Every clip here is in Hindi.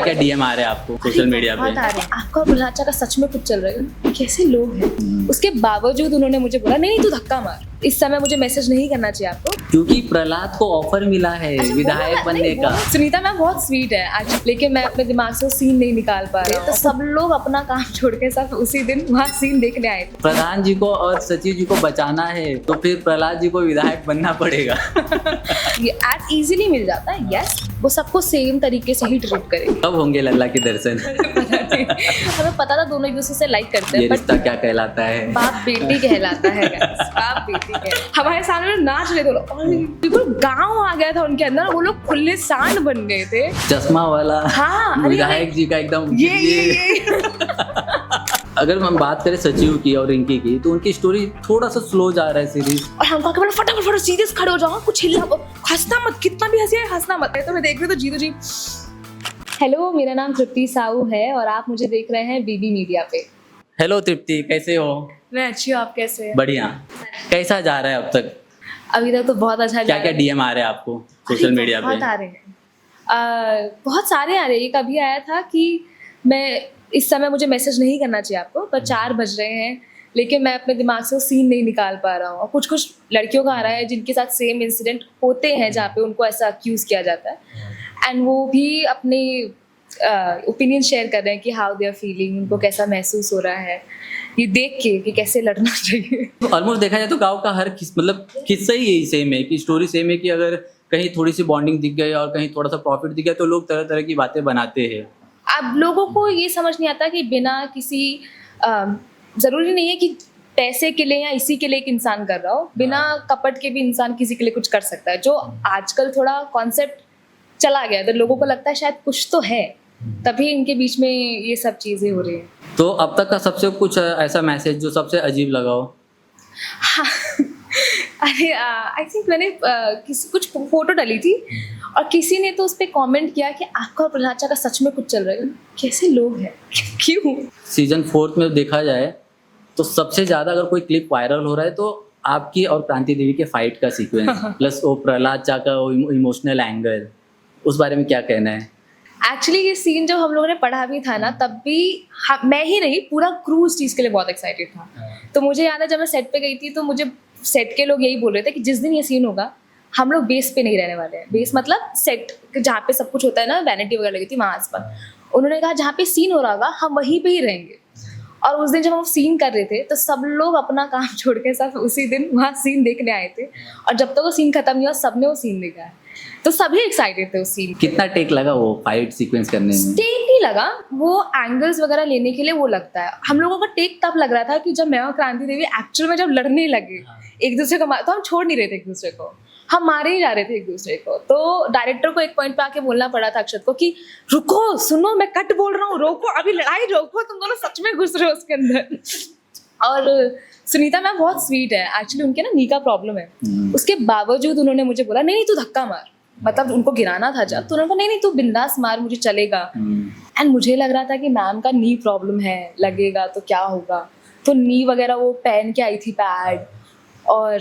क्या डीएम आ रहे हैं आपको सोशल मीडिया पे? बहुत आ रहे हैं। आपका और प्रहलाद चा का सच में कुछ चल रहा है। कैसे लोग हैं। उसके बावजूद उन्होंने मुझे बोला नहीं तू धक्का मार, इस समय मुझे मैसेज नहीं करना चाहिए आपको। क्योंकि प्रहलाद को ऑफर मिला है विधायक बनने का। सुनीता मैम बहुत स्वीट है आज, लेकिन मैं अपने दिमाग से सीन नहीं निकाल पा रही। तो सब लोग अपना काम छोड़ के सब उसी दिन वहाँ सीन देखने आए थे। प्रधान जी को और सचिव जी को बचाना है तो फिर प्रहलाद जी को विधायक बनना पड़ेगा। ये एड इजीली मिल जाता है। यस, वो सबको सेम तरीके से ही ट्रीट करेंगे। कब होंगे लल्ला के दर्शन? हमें पता था दोनों एक दूसरे से लाइक करते ये हैं, रिश्ता क्या कहलाता है? बाप बेटी कहलाता है guys, बाप बेटी कहलाता। हमारे सामने लोग नाच रहे थे लोग, और बिल्कुल गाँव आ गया था उनके अंदर। वो लोग खुले सांड बन गए थे। चश्मा वाला हाँ, विधायक जी का एकदम ये। अगर हम बात करें सचिव की और रिंकी की तो उनकी स्टोरी थोड़ा सा स्लो जा रहा है सीरीज। और हम कहा कि फटाफट सीरियस खड़े हो जाओ, कुछ हिलना, हंसना मत, कितना भी हंसी है हंसना मत। तो मैं देख रही तो जीतू जी। हेलो, मेरा नाम तृप्ति साहू है और आप मुझे देख रहे हैं बीबी मीडिया पे। हेलो तृप्ति, कैसे हो? मैं अच्छी हूँ, आप कैसे हैं? बढ़िया। कैसा जा रहा है अब तक? अभी तक तो बहुत अच्छा क्या क्या डीएम आ रहे हैं आपको सोशल मीडिया पे? बहुत आ रहे हैं, बहुत सारे आ रहे हैं। एक अभी आया था कि मैं इस समय मुझे मैसेज नहीं करना चाहिए आपको, पर 4 बज रहे हैं, लेकिन मैं अपने दिमाग से सीन नहीं निकाल पा रहा हूँ। और कुछ लड़कियों का आ रहा है जिनके साथ सेम इंसिडेंट होते हैं जहाँ पे उनको ऐसा अक्यूज किया जाता है, एंड वो भी अपने ओपिनियन शेयर कर रहे हैं कि हाउ दे आर फीलिंग, उनको कैसा महसूस हो रहा है ये देख के कि कैसे लड़ना चाहिए। ऑलमोस्ट देखा जाए तो गाँव का हर मतलब किस्सा ही यही सेम है कि स्टोरी सेम है कि अगर कहीं थोड़ी सी बॉन्डिंग दिख गई और कहीं थोड़ा सा प्रॉफिट दिख गया तो लोग तरह तरह की बातें बनाते हैं। अब लोगों को ये समझ नहीं आता कि बिना किसी ज़रूरी नहीं है कि पैसे के लिए या इसी के लिए एक इंसान कर रहा हो, बिना कपट के भी इंसान किसी के लिए कुछ कर सकता है। जो आजकल थोड़ा कॉन्सेप्ट चला गया तो लोगों को लगता है शायद कुछ तो है, तभी इनके बीच में ये सब चीज़ें हो रही हैं। तो अब तक का सबसे कुछ ऐसा मैसेज जो सबसे अजीब लगा हो? हाँ, अरे आई थिंक मैंने किसी कुछ फोटो डाली थी और किसी ने तो उस पर कॉमेंट किया कि आपका और प्रहलाद चा का सच में कुछ चल रहा है। कैसे लोग हैं, क्यों? सीजन 4 में देखा जाए तो सबसे ज़्यादा अगर कोई क्लिप वायरल हो रहा है तो आपकी और क्रांति देवी के फाइट का सीक्वेंस प्लस वो प्रहलाद चा का वो इमोशनल एंगल, उस बारे में क्या कहना है? एक्चुअली ये सीन जब हम लोगों ने पढ़ा भी था ना, तब भी मैं ही नहीं, पूरा क्रू उस चीज़ के लिए बहुत एक्साइटेड था। तो मुझे याद है जब मैं सेट पे गई थी तो मुझे सेट के लोग यही बोल रहे थे कि जिस दिन ये सीन होगा हम लोग बेस पे नहीं रहने वाले हैं। बेस मतलब सेट जहाँ पे सब कुछ होता है ना, वैनिटी वगैरह लगी थी वहाँ आसपास। उन्होंने कहा जहाँ पे सीन हो रहा होगा हम वहीं पे ही रहेंगे। और उस दिन जब हम सीन कर रहे थे तो सब लोग अपना काम छोड़ के सब उसी दिन वहाँ सीन देखने आए थे, और जब तक वो सीन खत्म नहीं हुआ सबने वो सीन देखा है, तो सभी एक्साइटेड थे उस सीन। कितना टेक लगा वो फाइट सीक्वेंस करने में? टेक नहीं लगा, वो एंगल्स वगैरह लेने के लिए वो लगता है। हम लोगों का टेक तब लग रहा था कि जब मैं और क्रांति देवी एक्चुअल में जब लड़ने लगे एक दूसरे को, तो हम छोड़ नहीं रहे थे एक दूसरे को, हम मारे ही जा रहे थे एक दूसरे को। तो डायरेक्टर को एक पॉइंट पे आके बोलना पड़ा था अक्षत को कि रुको, सुनो, मैं कट बोल रहा हूँ, रोको, अभी लड़ाई रोको, तुम दोनों सच में घुस रहे हो उसके अंदर। और सुनीता मैम बहुत स्वीट है। एक्चुअली उनके ना नी का प्रॉब्लम है, उसके बावजूद उन्होंने मुझे बोला नहीं तू धक्का मार, मतलब उनको गिराना था जब, तो उन्होंने कहा नहीं तू बिंदास मार, मुझे चलेगा। एंड मुझे लग रहा था कि मैम का नी प्रॉब्लम है, लगेगा तो क्या होगा, तो नी वगैरह वो पहन के आई थी पैड। और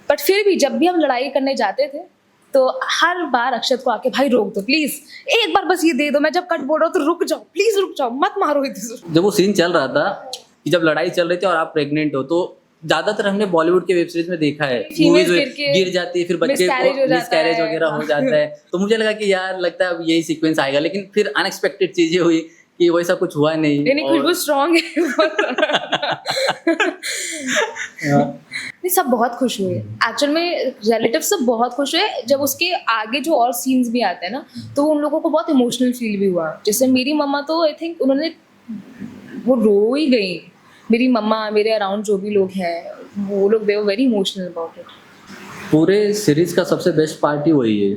बट फिर भी जब भी हम लड़ाई करने जाते थे तो हर बार अक्षत को आके भाई रोक दो प्लीज, एक बार बस ये दे दो, मैं जब कट बोल रहा हूँ तो रुक जाओ, प्लीज रुक जाओ, मत मारो एक दूसरे। जब वो सीन चल रहा था कि जब लड़ाई चल रही थी और आप प्रेग्नेंट हो, तो ज्यादातर हमने बॉलीवुड के वेब सीरीज में देखा है मूवीज गिर जाती है, फिर बच्चे मिसकैरेज वगैरह हो जाता है। तो मुझे लगा कि यार लगता है अब यही सीक्वेंस आएगा, लेकिन फिर अनएक्सपेक्टेड चीजें हुई कि वैसा कुछ हुआ नहीं। खुशबू स्ट्रांग है। सब बहुत खुश हुए एक्चुअल में, रिलेटिव सब बहुत खुश हुए। जब उसके आगे जो और सीन्स भी आते हैं ना तो उन लोगों को बहुत इमोशनल फील भी हुआ। जैसे मेरी मम्मा तो आई थिंक उन्होंने वो रो ही गई। मेरी मम्मा, मेरे अराउंड जो भी लोग हैं वो लोग, they were very emotional about it. पूरे सीरीज का सबसे बेस्ट पार्ट ही वही है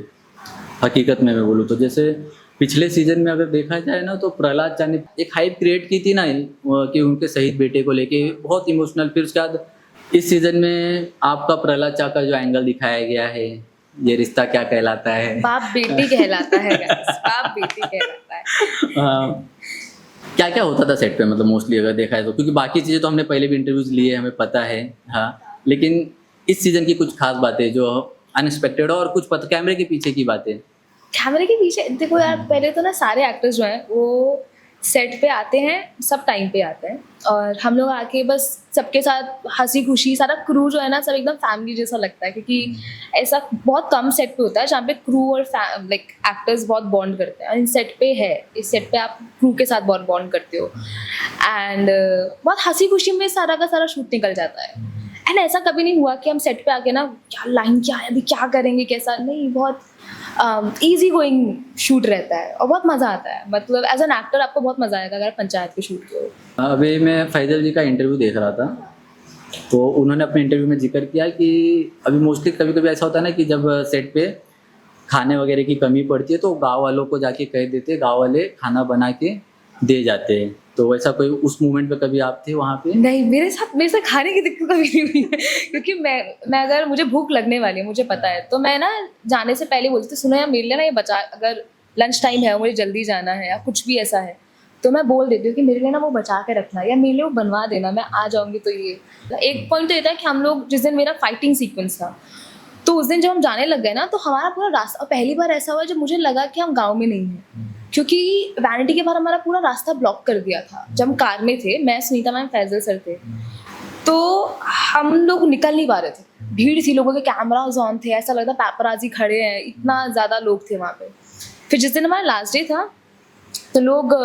हकीकत में मैं बोलूँ तो। जैसे पिछले सीजन में अगर देखा जाए ना तो प्रहलाद चा ने एक हाइप क्रिएट की थी ना कि उनके शहीद बेटे को लेके बहुत इमोशनल। फिर उसके बाद इस सीजन में आपका प्रहलाद चा का जो एंगल दिखाया गया है, ये रिश्ता क्या कहलाता है, बाप बेटी कहलाता है guys, बाप बेटी कहलाता है। क्या क्या होता था सेट पे, मतलब मोस्टली अगर देखा है तो, क्योंकि बाकी चीज़ें तो हमने पहले भी इंटरव्यूज लिए, हमें पता है, हाँ, लेकिन इस सीजन की कुछ खास बातें जो अनएक्सपेक्टेड और कुछ पता कैमरे के पीछे की बातें। कैमरे के पीछे देखो यार, पहले तो ना सारे एक्टर्स जो हैं वो सेट पे आते हैं, सब टाइम पे आते हैं, और हम लोग आके बस सबके साथ हंसी खुशी, सारा क्रू जो है ना सब एकदम फैमिली जैसा लगता है, क्योंकि ऐसा बहुत कम सेट पे होता है जहाँ पे क्रू और लाइक एक्टर्स बहुत बॉन्ड करते हैं, और इन सेट पे है, इस सेट पे आप क्रू के साथ बहुत बॉन्ड करते हो, एंड बहुत हंसी खुशी में सारा का सारा शूट निकल जाता है। एंड ऐसा कभी नहीं हुआ कि हम सेट पे आके ना क्या लाइन क्या है, अभी क्या करेंगे, कैसा नहीं, बहुत इजी गोइंग शूट रहता है और बहुत मज़ा आता है। मतलब एज एन एक्टर आपको बहुत मज़ा आएगा अगर आप पंचायत पे शूट करो। अभी मैं फैजल जी का इंटरव्यू देख रहा था, तो उन्होंने अपने इंटरव्यू में जिक्र किया कि अभी मोस्टली कभी कभी ऐसा होता है ना कि जब सेट पे खाने वगैरह की कमी पड़ती है तो गांव वालों को जाके कह देते, गांव वाले खाना बना के दे जाते हैं। तो वैसा कोई उस मोमेंट पे कभी आप थे वहाँ पे? नहीं, मेरे साथ खाने की दिक्कत कभी नहीं हुई है, क्योंकि मैं अगर मुझे भूख लगने वाली है, मुझे पता है, तो मैं ना जाने से पहले बोलती, सुनो यार मेरे लिए ना ये बचा, अगर लंच टाइम है मुझे जल्दी जाना है या कुछ भी ऐसा है तो मैं बोल देती हूँ कि मेरे लिए ना वो बचा के रखना, या मेरे लिए वो बनवा देना, मैं आ जाऊँगी। तो ये एक पॉइंट तो ये था कि हम लोग जिस दिन मेरा फाइटिंग सीक्वेंस था, तो उस दिन जब हम जाने लग गए ना, तो हमारा पूरा रास्ता, पहली बार ऐसा हुआ जब मुझे लगा कि हम गाँव में नहीं हैं, क्योंकि वैनिटी के बाहर हमारा पूरा रास्ता ब्लॉक कर दिया था। जब हम कार में थे, मैं, सुनीता मैम, फैजल सर थे, तो हम लोग निकल नहीं पा रहे थे, भीड़ थी, लोगों के कैमराज ऑन थे, ऐसा लगता पैपराजी खड़े हैं, इतना ज़्यादा लोग थे वहाँ पे। फिर जिस दिन हमारा लास्ट डे था, तो लोग,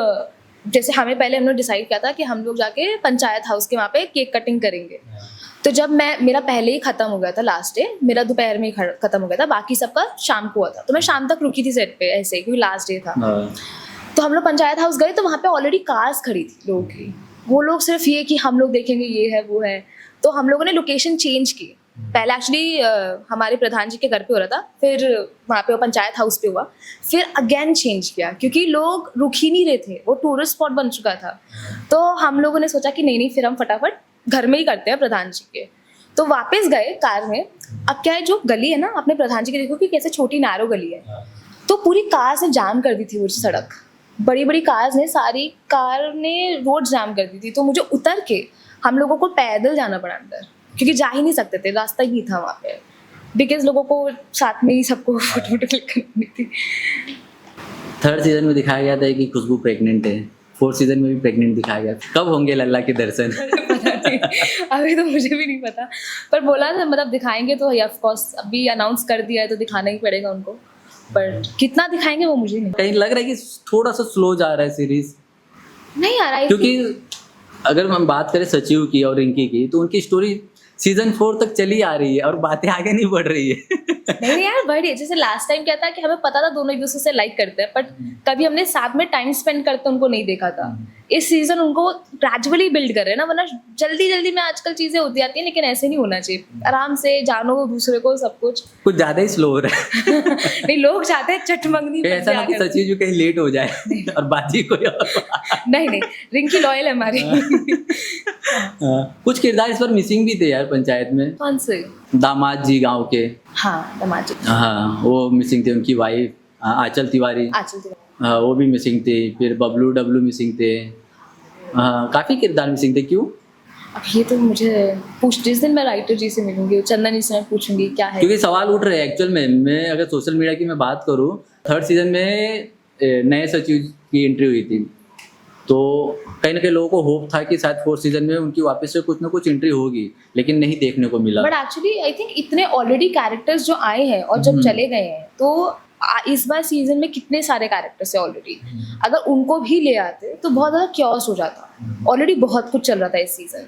जैसे हमें पहले हमने डिसाइड किया था कि हम लोग जाके पंचायत हाउस के वहाँ पे केक कटिंग करेंगे। तो जब मेरा पहले ही ख़त्म हो गया था लास्ट डे, मेरा दोपहर में ही ख़त्म हो गया था, बाकी सबका शाम को हुआ था, तो मैं शाम तक रुकी थी सेट पे ऐसे ही, क्योंकि लास्ट डे था। तो हम लोग पंचायत हाउस गए, तो वहाँ पे ऑलरेडी कार्स खड़ी थी लोगों की, वो लोग सिर्फ ये कि हम लोग देखेंगे, ये है वो है। तो हम लोगों ने लोकेशन चेंज की, पहले एक्चुअली हमारे प्रधान जी के घर पे हो रहा था, फिर वहाँ पे वो पंचायत हाउस पे हुआ, फिर अगेन चेंज किया, क्योंकि लोग रुक ही नहीं रहे थे, वो टूरिस्ट स्पॉट बन चुका था। तो हम लोगों ने सोचा कि नहीं, फिर हम फटाफट घर में ही करते हैं प्रधान जी के। तो वापस गए कार में। अब क्या है, जो गली है ना अपने प्रधान जी की, देखो कि कैसे छोटी नैरो गली है, तो पूरी कार से जाम कर दी थी वो सड़क, बड़ी बड़ी कार्स ने, सारी कार ने रोड जाम कर दी थी। तो मुझे उतर के हम लोगों को पैदल जाना पड़ा अंदर, क्योंकि जा ही नहीं सकते थे, रास्ता ही था वहाँ पे, बिकॉज लोगों को साथ में ही सबको फोटो क्लिक करनी थी। 3rd सीजन में दिखाया गया था कि खुशबू प्रेग्नेंट है, 4th सीजन में भी प्रेग्नेंट दिखाया गया। कब होंगे लल्ला के दर्शन? पता नहीं, अभी तो मुझे भी नहीं पता, पर बोला था मतलब दिखाएंगे, तो ऑफ कोर्स अभी अनाउंस कर दिया है तो दिखाना ही पड़ेगा उनको, पर कितना दिखाएंगे वो मुझे नहीं। कहीं लग रहा है कि थोड़ा सा स्लो जा रहा है सीरीज? नहीं आ रहा है, क्योंकि अगर हम बात करें सचिव की और रिंकी की, तो उनकी स्टोरी सीजन 4 तक चली आ रही है और बातें आगे नहीं बढ़ रही है। नहीं यार बढ़ रही है। जैसे लास्ट टाइम क्या था कि हमें पता था दोनों एक दूसरे से लाइक करते हैं, बट कभी हमने साथ में टाइम स्पेंड करते उनको नहीं देखा था। इस सीजन उनको ग्रेजुअली बिल्ड कर रहे हैं ना, वरना जल्दी जल्दी में आजकल चीजें होती आती हैं, लेकिन ऐसे नहीं होना चाहिए, आराम से जानो दूसरे को सब कुछ ज्यादा ही स्लो हो रहा है। नहीं, लोग चाहते हैं चटमंगनी ऐसा ना कि सचिव जी कहीं लेट हो जाए और बाजी कोई और। नहीं, रिंकी लॉयल है हमारी। कुछ किरदार इस पर मिसिंग भी थे यार पंचायत में। कौन से? दामाद जी गांव के। हाँ, दामाद जी। हाँ, वो मिसिंग थे, उनकी वाइफ आंचल तिवारी, वो भी मिसिंग थे। फिर बबलू डब्लू मिसिंग थे। काफी किरदार मिसिंग थे। क्यों? अब ये तो मुझे जिस दिन मैं राइटर जी से मिलूंगी, चंदन जी से पूछूंगी क्या है, क्योंकि सवाल उठ रहे हैं एक्चुअल में। मैं अगर सोशल मीडिया की मैं बात करूँ, 3rd सीजन में नए सचिव की एंट्री हुई थी, तो कहीं ना कहीं लोगों को होप था कि शायद 4th सीजन में उनकी वापस से कुछ ना कुछ एंट्री होगी, लेकिन नहीं देखने को मिला। बट एक्चुअली आई थिंक इतने ऑलरेडी कैरेक्टर्स जो आए हैं और जब चले गए हैं, तो इस बार सीजन में कितने सारे कैरेक्टर्स है ऑलरेडी, अगर उनको भी ले आते तो बहुत ज़्यादा क्योस हो जाता। ऑलरेडी बहुत कुछ चल रहा था इस सीजन,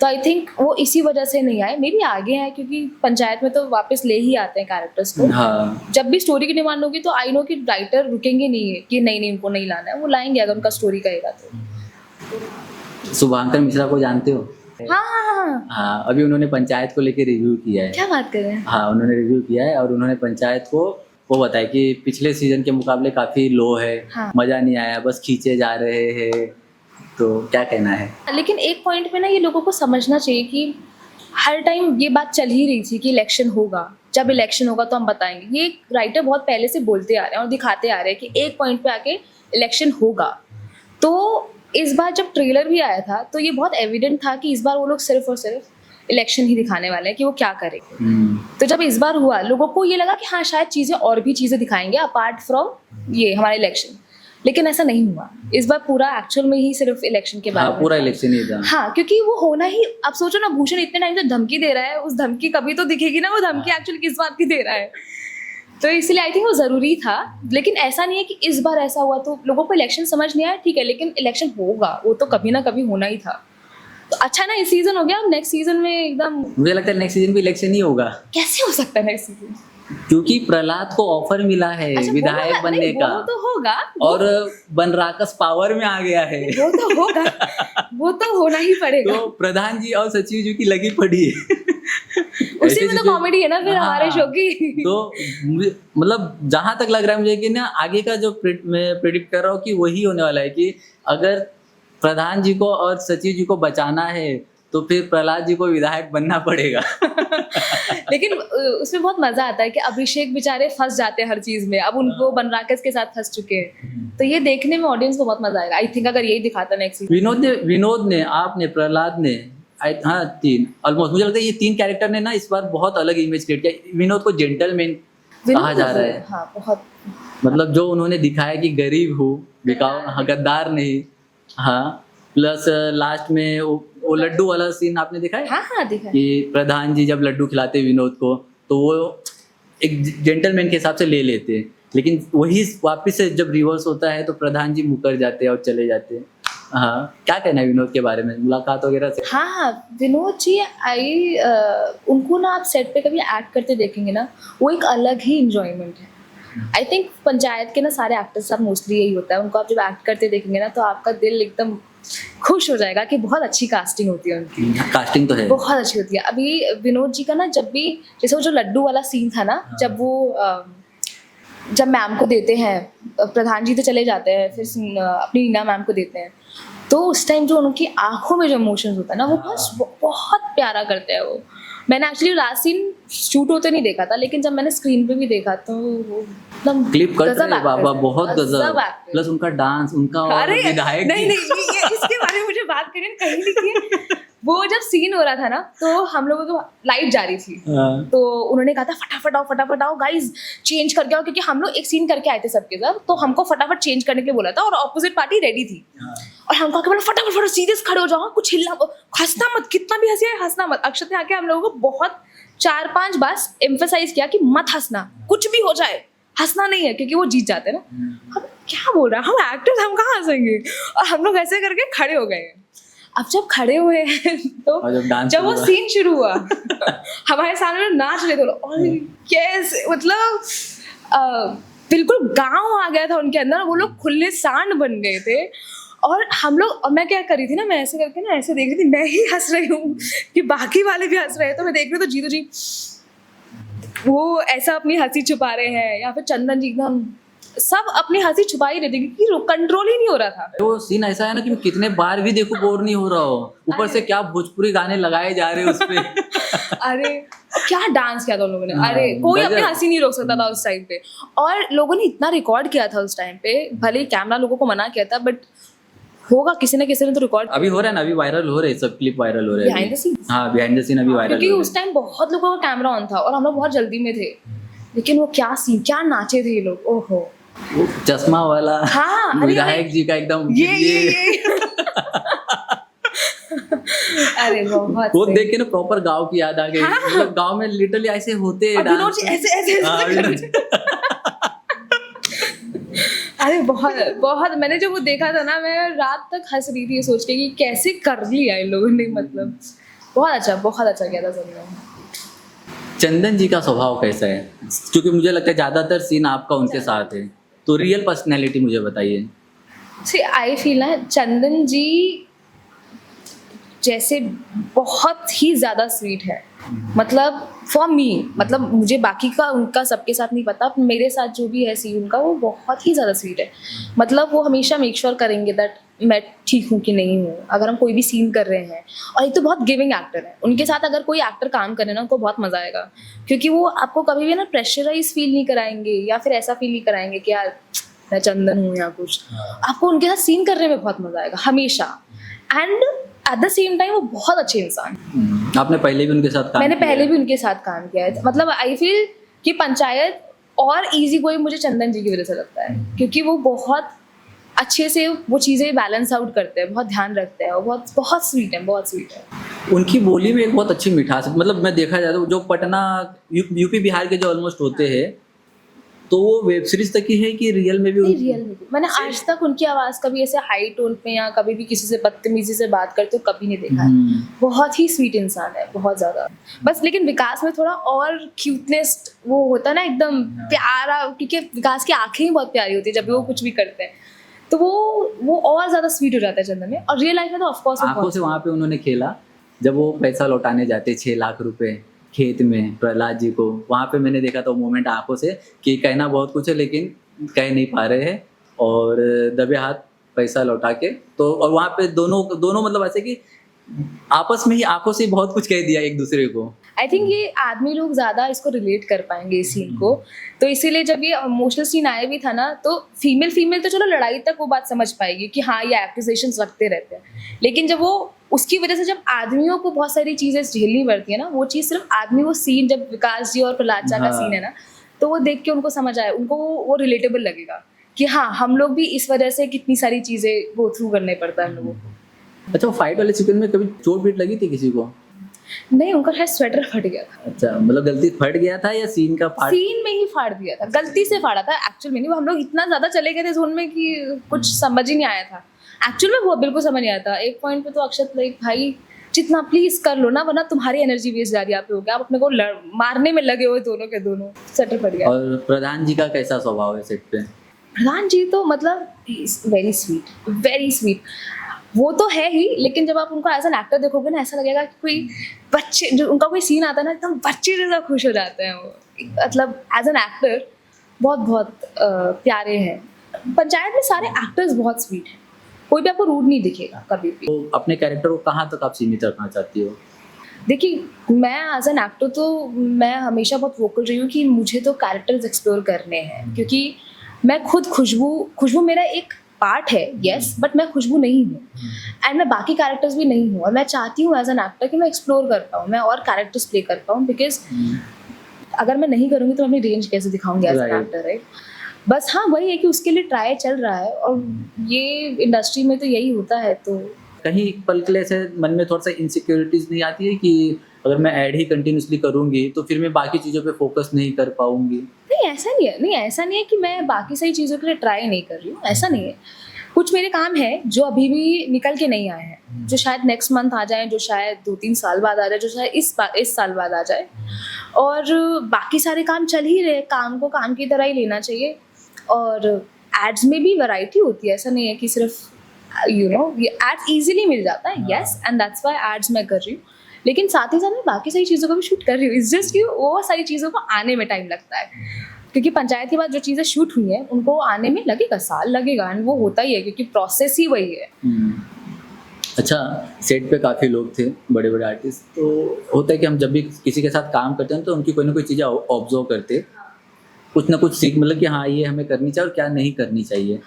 तो आई थिंक वो इसी वजह से नहीं आए। मे बी आगे हैं, क्योंकि पंचायत में तो वापस ले ही आते हैं कैरेक्टर्स को। हाँ। जब भी स्टोरी की डिमांड होगी तो आई नो कि राइटर रुकेंगे नहीं है कि नहीं उनको नहीं लाना है, वो लाएंगे अगर उनका स्टोरी कहेगा तो। शुभांकर मिश्रा को जानते हो? हाँ, हाँ, अभी उन्होंने पंचायत को लेके रिव्यू किया है। क्या बात कर रहे हैं? हाँ, उन्होंने रिव्यू किया है और उन्होंने पंचायत को वो बताया कि पिछले सीजन के मुकाबले काफी लो है। हाँ। मजा नहीं आया, बस खींचे जा रहे हैं। तो क्या कहना है? लेकिन एक पॉइंट पे ना ये लोगों को समझना चाहिए कि हर टाइम ये बात चल ही रही थी कि इलेक्शन होगा, जब इलेक्शन होगा तो हम बताएंगे। ये राइटर बहुत पहले से बोलते आ रहे हैं और दिखाते आ रहे हैं कि एक पॉइंट पे आके इलेक्शन होगा। तो इस बार जब ट्रेलर भी आया था तो ये बहुत एविडेंट था कि इस बार वो लोग सिर्फ और सिर्फ इलेक्शन ही दिखाने वाले हैं कि वो क्या करेंगे। तो जब इस बार हुआ, लोगों को ये लगा कि हाँ शायद चीज़ें और भी चीज़ें दिखाएंगे अपार्ट फ्रॉम ये हमारा इलेक्शन, लेकिन ऐसा नहीं हुआ। इस बार पूरा एक्चुअल में ही सिर्फ इलेक्शन के बारे हाँ में पूरा था। इलेक्शन ही था। हाँ, क्योंकि वो होना ही, आप सोचो ना, भूषण इतने टाइम से धमकी दे रहा है, उस धमकी कभी तो दिखेगी ना, वो धमकी एक्चुअली किस बात की दे रहा है। तो इसलिए आई थिंक वो ज़रूरी था। लेकिन ऐसा नहीं है कि इस बार ऐसा हुआ तो लोगों को इलेक्शन समझ नहीं आया, ठीक है, लेकिन इलेक्शन होगा, वो तो कभी ना कभी होना ही था। तो अच्छा ना, इस सीजन हो गया, अब नेक्स्ट सीजन में एकदम मुझे लगता है नेक्स्ट सीजन भी इलेक्शन ही होगा, कैसे हो सकता है नेक्स्ट सीजन? क्योंकि प्रहलाद को ऑफर मिला है अच्छा, विधायक बनने का, वो तो होगा, और बनराकस पावर में आ गया है। वो तो होगा, वो तो होना ही पड़ेगा। तो प्रधान जी और सचिव जी की लगी पड़ी है। उसी में तो कॉमेडी है ना फिर हमारे शो की। तो मतलब जहां तक लग रहा है मुझे कि ना आगे का जो मैं प्रिडिक्ट कर रहा हूँ कि वही होने वाला है कि अगर प्रधान जी को और सचिव जी को बचाना है तो फिर प्रहलाद जी को विधायक बनना पड़ेगा। लेकिन उसमें बहुत मजा आता है कि अभिषेक बेचारे फंस जाते हैं हर चीज में, अब उनको बनराकस के साथ फंस चुके हैं, तो ये देखने में ऑडियंस को बहुत मजा आएगा। आई थिंक अगर यही दिखाता नेक्स्ट सीजन। विनोद ने आपने प्रहलाद ने हाँ तीन ऑलमोस्ट मुझे लगता है ये तीन कैरेक्टर ने ना इस बार बहुत अलग इमेज क्रिएट किया। विनोद को जेंटलमैन कहा जा रहा है। हाँ, बहुत, मतलब जो उन्होंने दिखाया कि गरीब हूँ, बिकाऊ, हाँ, गद्दार नहीं। हाँ, प्लस लास्ट में वो लड्डू वाला सीन आपने देखा है? हाँ हाँ दिखा है। कि प्रधान जी जब लड्डू खिलाते विनोद को तो वो एक जेंटलमैन के हिसाब से ले लेते हैं, लेकिन वही वापस से जब रिवर्स होता है तो प्रधान जी मुकर जाते हैं और चले जाते हैं। हाँ, क्या कहना है विनोद के बारे में, मुलाकात वगैरह से? हाँ हाँ, विनोद जी उनको ना आप सेट पे कभी एक्ट करते देखेंगे ना, वो एक अलग ही इंजॉयमेंट है। आई थिंक पंचायत के ना सारे एक्टर्स साथ मोस्टली यही होता है, उनको आप जब एक्ट करते देखेंगे ना तो आपका दिल एकदम खुश हो जाएगा कि बहुत अच्छी कास्टिंग होती है उनकी। कास्टिंग तो है, बहुत अच्छी होती है। अभी विनोद जी का ना, जब भी जैसे वो जो लड्डू वाला सीन था ना, जब वो जब मैम को देते हैं, प्रधान जी तो चले जाते हैं, फिर अपनी रीना मैम को देते हैं, तो उस टाइम जो उनकी आंखों में जो इमोशंस होता है ना, वो बहुत प्यारा करते हैं वो। मैंने एक्चुअली लास्ट सीन शूट होते नहीं देखा था, लेकिन जब मैंने स्क्रीन पे भी देखा तो वो एकदम क्लिप कट रहे बाबा, बहुत गजब गजब। actors। प्लस उनका डांस, उनका और अरे विधायक नहीं जी। नहीं, ये इसके बारे में मुझे बात करनी कहीं लिखी है। वो जब सीन हो रहा था ना, तो हम लोगों को लाइट जा रही थी, हाँ। तो उन्होंने कहा था फटाफट आओ गाइस, चेंज करके आओ, क्योंकि हम लोग एक सीन करके आए थे सबके साथ, तो हमको फटाफट चेंज करने के लिए बोला था, और ऑपोजिट पार्टी रेडी थी। और हमको आके बोला फटाफट सीरियस खड़े हो जाओ, कुछ हिलना, हंसना मत, कितना भी हंसी है हंसना मत। अक्षत ने आके हम लोगों को बहुत 4-5 बार एम्फेसाइज किया कि मत हंसना, कुछ भी हो जाए हंसना नहीं है, क्योंकि वो जीत जाते हैं ना। हम क्या बोल रहा है, हम एक्टर्स, हम कहाँ हंसेंगे? और हम लोग ऐसे करके खड़े हो गए। अब जब खड़े हुए हैं तो जब वो सीन शुरू हुआ हमारे सामने लोग नाच रहे थे, और कैसे, मतलब बिल्कुल गांव आ गया था उनके अंदर, वो लोग खुले सांड बन गए थे। और हम लोग, और मैं क्या कर रही थी ना, मैं ऐसे करके ना ऐसे देख रही थी, मैं ही हंस रही हूँ कि बाकी वाले भी हंस रहे हैं, तो मैं देख रही हूँ तो जीतू जी वो ऐसा अपनी हंसी छुपा रहे हैं, या फिर चंदन जी एकदम सब अपनी हंसी छुपा ही रहे थे, क्योंकि कंट्रोल ही नहीं हो रहा था। वो सीन ऐसा है ना कि मैं कितने बार भी देखूं बोर नहीं हो रहा हो, ऊपर से क्या भोजपुरी गाने लगाए जा रहे हैं उसपे। अरे क्या डांस किया था उन लोगों ने, हाँ, अरे कोई अपनी गजब। हंसी नहीं रोक सकता था उस टाइम पे, और लोगों ने इतना रिकॉर्ड किया था उस टाइम पे, भले ही कैमरा लोगों को मना किया था, बट होगा, किसी ना किसी ने तो रिकॉर्ड अभी हो रहा है ना, अभी वायरल हो रहे हैं सब, क्लिप वायरल हो रहे हैं Behind the scenes? हाँ, बिहाइंड द सीन अभी वायरल क्योंकि हो रहे उस टाइम बहुत लोगों का कैमरा ऑन था और हम लोग बहुत जल्दी में थे, लेकिन वो क्या सीन, क्या नाचे थे ये लोग, ओहो। हैं। वो चश्मा वाला हाँ, अरे विधायक जी का एकदम ये अरे बहुत वो सही। देख के ना प्रॉपर गांव की याद आ गई। हाँ। मतलब गांव में लिटरली ऐसे होते हैं और विनोद डांस। जी ऐसे ऐसे हाँ, ऐसे विनोद जी। अरे बहुत बहुत, मैंने जब वो देखा था ना, मैं रात तक हंस रही थी ये सोच के कि कैसे कर लिया इन लोगों ने, मतलब बहुत अच्छा किया था सबने। चंदन जी का स्वभाव कैसा है? क्योंकि मुझे लगता है ज्यादातर सीन आपका उनके साथ है, तो रियल पर्सनैलिटी मुझे बताइए। सी आई फील ना, चंदन जी जैसे बहुत ही ज़्यादा स्वीट है, मतलब फॉर मी, मतलब मुझे बाकी का उनका सबके साथ नहीं पता, मेरे साथ जो भी है सीन उनका, वो बहुत ही ज़्यादा स्वीट है। मतलब वो हमेशा मेक श्योर करेंगे दैट मैं ठीक हूँ कि नहीं हूँ, अगर हम कोई भी सीन कर रहे हैं। और एक तो बहुत गिविंग एक्टर है, उनके साथ अगर कोई एक्टर काम करे ना, उनको बहुत मज़ा आएगा, क्योंकि वो आपको कभी भी ना प्रेशराइज फील नहीं कराएंगे, या फिर ऐसा फील नहीं कराएंगे कि यार मैं चंदन हूँ या कुछ। आपको उनके साथ सीन करने में बहुत मज़ा आएगा हमेशा। And at the same time वो बहुत अच्छे इंसान हैं। आपने पहले भी उनके साथ काम मैंने किया पहले है? भी उनके साथ काम किया है। मतलब आई फील कि पंचायत और इजी गोइंग मुझे चंदन जी की वजह से लगता है, क्योंकि वो बहुत अच्छे से वो चीज़ें बैलेंस आउट करते हैं, बहुत ध्यान रखते हैं और बहुत बहुत स्वीट है, बहुत स्वीट है। उनकी बोली में एक बहुत अच्छी मिठास है। मतलब मैं देखा जाए तो जो पटना यूपी बिहार के जो ऑलमोस्ट होते हैं, तो वो वेब सीरीज तक ही है कि रियल में भी नहीं, रियल में भी मैंने आज तक उनकी आवाज़ कभी ऐसे हाई टोन पे या कभी भी किसी से बदतमीजी से बात करते हुए कभी नहीं देखा है। बहुत ही स्वीट इंसान है, बहुत ज़्यादा। बस लेकिन विकास में थोड़ा और क्यूटनेस वो होता है ना, एकदम प्यारा, क्योंकि विकास की आंखें ही बहुत प्यारी होती है जब भी वो कुछ भी करते हैं, तो वो और ज़्यादा स्वीट हो जाता है चंदन में। और रियल लाइफ में तो ऑफकोर्स आंखों से वहाँ पे उन्होंने खेला जब वो पैसा लौटाने जाते 6 लाख रुपए खेत में प्रहलाद जी को, वहाँ पे मैंने देखा था वो मोमेंट आंखों से कि कहना बहुत कुछ है लेकिन कह नहीं पा रहे हैं, और दबे हाथ पैसा लौटा के तो, और वहाँ पे दोनों मतलब ऐसे कि आपस में ही आंखों से बहुत कुछ कह दिया एक दूसरे को। आई थिंक ये आदमी लोग ज़्यादा इसको रिलेट कर पाएंगे इस सीन को, तो इसीलिए जब ये इमोशनल सीन आया भी था ना, तो फीमेल तो चलो लड़ाई तक वो बात समझ पाएगी कि हाँ ये एक्यूजेशंस रखते रहते हैं, लेकिन जब वो उसकी वजह से जब आदमियों को बहुत सारी चीज़ें झेलनी पड़ती है ना, वो चीज़ सिर्फ आदमी, वो सीन जब विकास जी और प्रहलाद चा का हाँ। सीन है ना, तो वो देख के उनको समझ आए, उनको वो रिलेटेबल लगेगा कि हाँ हम लोग भी इस वजह से कितनी सारी चीज़ें गो थ्रू करने पड़ता है हम लोगों को। अच्छा, वो फाइट वाले सीक्वेंस में कभी चोट बीट लगी थी किसी को? नहीं, उनका शायद स्वेटर फट गया था। अच्छा, मतलब गलती फट गया था या सीन का पार्ट? सीन में ही फाड़ दिया था, गलती से फाड़ा था एक्चुअल में नहीं। वो हम लोग इतना ज्यादा चले गए थे जोन में कि कुछ समझ ही नहीं आया था एक्चुअल में, वो बिल्कुल समझ नहीं आया था। एक पॉइंट पे तो अक्षत लाइक भाई जितना प्लीज कर लो ना, वरना तुम्हारी एनर्जी वेस्ट जा रही है, आप पे हो गया, आप अपने को मारने में लगे हुए दोनों के दोनों। सेटल फट गया। और प्रधान जी का कैसा स्वभाव है सेट पे? प्रधान जी तो मतलब वेरी स्वीट, वेरी स्वीट। वो तो है ही, लेकिन जब आप उनको एज एन एक्टर देखोगे ना, ऐसा लगेगा कि कोई बच्चे, जो उनका कोई सीन आता है ना, एकदम बच्चे जैसा खुश हो जाते हैं वो। मतलब एज एन एक्टर बहुत बहुत प्यारे हैं। पंचायत में सारे एक्टर्स बहुत स्वीट हैं, कोई भी आपको रूड नहीं दिखेगा कभी भी। तो अपने कैरेक्टर को कहाँ तक आप सीमित रखना चाहती हो? देखिए, मैं एज एन एक्टर तो मैं हमेशा बहुत वोकल रही हूँ कि मुझे तो कैरेक्टर्स एक्सप्लोर करने हैं, क्योंकि मैं खुद खुशबू मेरा एक पार्ट है, यस, बट मैं खुशबू नहीं हूँ एंड मैं बाकी कैरेक्टर्स भी नहीं हूँ, और मैं चाहती हूँ एज एन एक्टर कि मैं एक्सप्लोर कर पाऊँ, मैं और कैरेक्टर्स प्ले कर पाऊँ, बिकॉज अगर मैं नहीं करूँगी तो मैं अपनी रेंज कैसे दिखाऊंगी एज एन एक्टर, राइट? बस हाँ, वही है कि उसके लिए ट्राई चल रहा है, और ये इंडस्ट्री में तो यही होता है। तो कहीं एक पल के लिए ऐसे मन में थोड़ा सा इनसिक्योरिटीज नहीं आती है कि अगर मैं ऐड ही कंटिन्यूसली करूंगी तो फिर मैं बाकी चीज़ों पे फोकस नहीं कर पाऊंगी? नहीं, ऐसा नहीं है, नहीं ऐसा नहीं है कि मैं बाकी सारी चीज़ों के लिए ट्राई नहीं कर रही हूँ, ऐसा नहीं है। कुछ मेरे काम है जो अभी भी निकल के नहीं आए हैं, जो शायद नेक्स्ट मंथ आ जाए, जो शायद 2-3 साल बाद आ जाए, जो शायद इस साल बाद आ जाए, और बाकी सारे काम चल ही रहे। काम को काम की तरह ही लेना चाहिए, और एड्स में भी वैरायटी होती है, ऐसा नहीं है कि सिर्फ ये एड्स इजीली मिल जाता है, yes, and that's why ads मैं कर रही हूँ, लेकिन साथ ही साथ मैं बाकी सारी चीज़ों को भी शूट कर रही हूँ। इट्स जस्ट कि वो सारी चीज़ों को आने में टाइम लगता है, क्योंकि पंचायत के बाद जो चीज़ें शूट हुई हैं उनको आने में लगेगा, साल लगेगा, एंड वो होता ही है क्योंकि प्रोसेस ही वही है। अच्छा, सेट पे काफ़ी लोग थे, बड़े बड़े आर्टिस्ट, तो होता है कि हम जब भी किसी के साथ काम करते हैं तो उनकी कोई ना कोई चीज़ें ऑब्जर्व करते, कुछ ना कुछ सीख, मतलब कि हाँ ये हमें करनी चाहिए और क्या नहीं करनी चाहिए।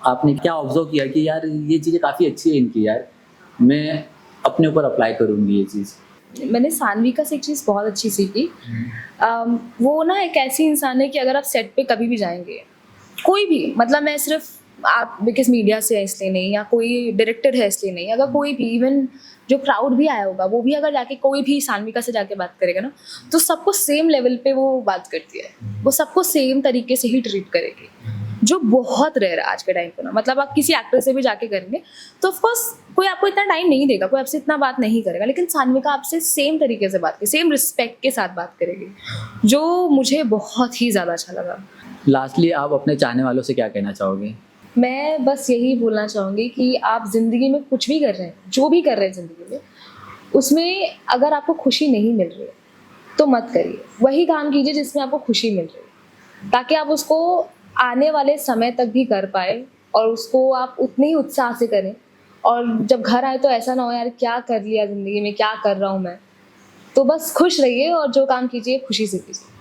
आपने क्या ऑब्जर्व किया कि यार ये चीज़ें काफ़ी अच्छी है इनकी, यार मैं अपने ऊपर अप्लाई करूँगी ये चीज़? मैंने सानविका से एक चीज़ बहुत अच्छी सीखी। वो ना एक ऐसी इंसान है कि अगर आप सेट पे कभी भी जाएंगे, कोई भी, मतलब मैं सिर्फ आप बिकॉज मीडिया से है इसलिए नहीं, या कोई डायरेक्टर है इसलिए नहीं, अगर कोई भी, इवन जो क्राउड भी आया होगा वो भी अगर जाके कोई भी सानविका से जाके बात करेगा ना, तो सबको सेम लेवल पे वो बात करती है, वो सबको सेम तरीके से ही ट्रीट करेगी, जो बहुत रेयर है आज के टाइम पे ना। मतलब आप किसी एक्टर से भी जाके करेंगे तो ऑफकोर्स कोई आपको इतना टाइम नहीं देगा, कोई आपसे इतना बात नहीं करेगा, लेकिन सानविका आपसे सेम तरीके से बात करेगी, सेम रिस्पेक्ट के साथ बात करेगी, जो मुझे बहुत ही ज़्यादा अच्छा लगा। लास्टली आप अपने चाहने वालों से क्या कहना चाहोगे? मैं बस यही बोलना चाहूँगी कि आप ज़िंदगी में कुछ भी कर रहे हैं, जो भी कर रहे हैं ज़िंदगी में, उसमें अगर आपको खुशी नहीं मिल रही है तो मत करिए, वही काम कीजिए जिसमें आपको खुशी मिल रही है, ताकि आप उसको आने वाले समय तक भी कर पाए, और उसको आप उतने ही उत्साह से करें, और जब घर आए तो ऐसा ना हो यार क्या कर लिया ज़िंदगी में, क्या कर रहा हूँ मैं। तो बस खुश रहिए और जो काम कीजिए खुशी से कीजिए।